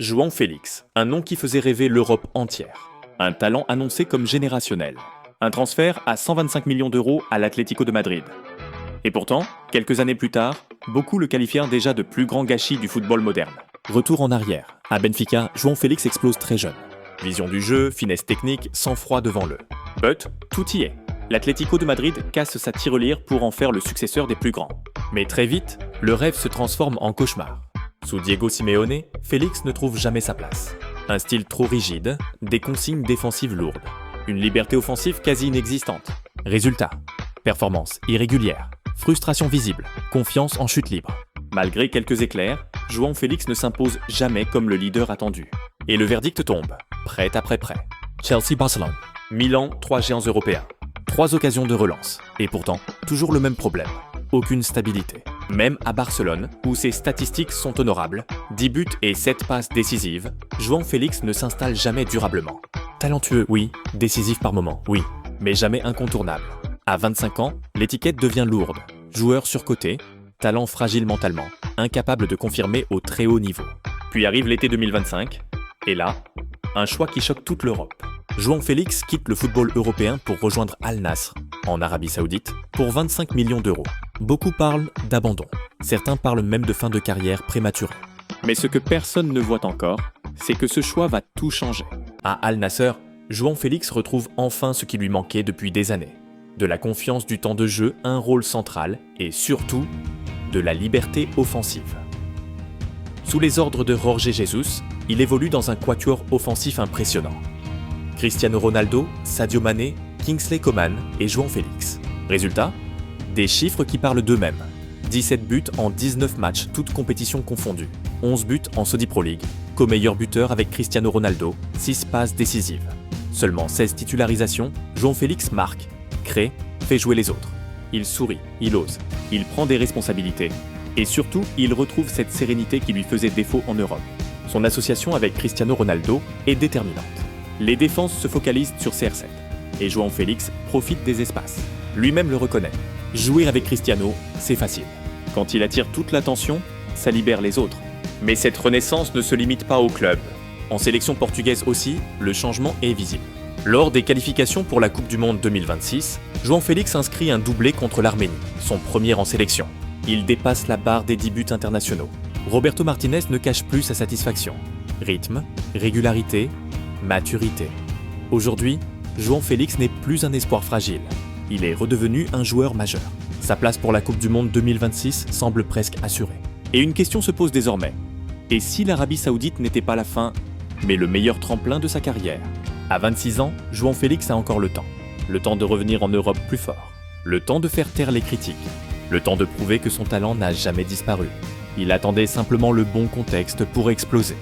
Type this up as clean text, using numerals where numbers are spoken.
João Félix, un nom qui faisait rêver l'Europe entière. Un talent annoncé comme générationnel. Un transfert à 125 millions d'euros à l'Atlético de Madrid. Et pourtant, quelques années plus tard, beaucoup le qualifièrent déjà de plus grand gâchis du football moderne. Retour en arrière. À Benfica, João Félix explose très jeune. Vision du jeu, finesse technique, sang-froid devant le. But, tout y est. L'Atlético de Madrid casse sa tirelire pour en faire le successeur des plus grands. Mais très vite, le rêve se transforme en cauchemar. Sous Diego Simeone, Félix ne trouve jamais sa place. Un style trop rigide, des consignes défensives lourdes, une liberté offensive quasi inexistante. Résultat, performance irrégulière, frustration visible, confiance en chute libre. Malgré quelques éclairs, João Félix ne s'impose jamais comme le leader attendu. Et le verdict tombe, prêt après prêt. Chelsea-Barcelone, Milan, 3 géants européens. 3 occasions de relance. Et pourtant, toujours le même problème. Aucune stabilité. Même à Barcelone, où ses statistiques sont honorables, 10 buts et 7 passes décisives, João Félix ne s'installe jamais durablement. Talentueux, oui, décisif par moment, oui, mais jamais incontournable. À 25 ans, l'étiquette devient lourde. Joueur surcoté, talent fragile mentalement, incapable de confirmer au très haut niveau. Puis arrive l'été 2025, et là, un choix qui choque toute l'Europe. João Félix quitte le football européen pour rejoindre Al Nassr, en Arabie Saoudite, pour 25 millions d'euros. Beaucoup parlent d'abandon. Certains parlent même de fin de carrière prématurée. Mais ce que personne ne voit encore, c'est que ce choix va tout changer. À Al Nassr, João Félix retrouve enfin ce qui lui manquait depuis des années. De la confiance du temps de jeu, un rôle central et surtout, de la liberté offensive. Sous les ordres de Jorge Jesus, il évolue dans un quatuor offensif impressionnant. Cristiano Ronaldo, Sadio Mané, Kingsley Coman et João Félix. Résultat ? Des chiffres qui parlent d'eux-mêmes. 17 buts en 19 matchs, toutes compétitions confondues. 11 buts en Saudi Pro League, co-meilleur buteur avec Cristiano Ronaldo, 6 passes décisives. Seulement 16 titularisations, João Félix marque, crée, fait jouer les autres. Il sourit, il ose, il prend des responsabilités. Et surtout, il retrouve cette sérénité qui lui faisait défaut en Europe. Son association avec Cristiano Ronaldo est déterminante. Les défenses se focalisent sur CR7. Et João Félix profite des espaces. Lui-même le reconnaît. Jouer avec Cristiano, c'est facile. Quand il attire toute l'attention, ça libère les autres. Mais cette renaissance ne se limite pas au club. En sélection portugaise aussi, le changement est visible. Lors des qualifications pour la Coupe du Monde 2026, João Félix inscrit un doublé contre l'Arménie, son premier en sélection. Il dépasse la barre des 10 buts internationaux. Roberto Martinez ne cache plus sa satisfaction. Rythme, régularité, maturité. Aujourd'hui, João Félix n'est plus un espoir fragile. Il est redevenu un joueur majeur. Sa place pour la Coupe du Monde 2026 semble presque assurée. Et une question se pose désormais. Et si l'Arabie Saoudite n'était pas la fin, mais le meilleur tremplin de sa carrière ? À 26 ans, João Félix a encore le temps. Le temps de revenir en Europe plus fort. Le temps de faire taire les critiques. Le temps de prouver que son talent n'a jamais disparu. Il attendait simplement le bon contexte pour exploser.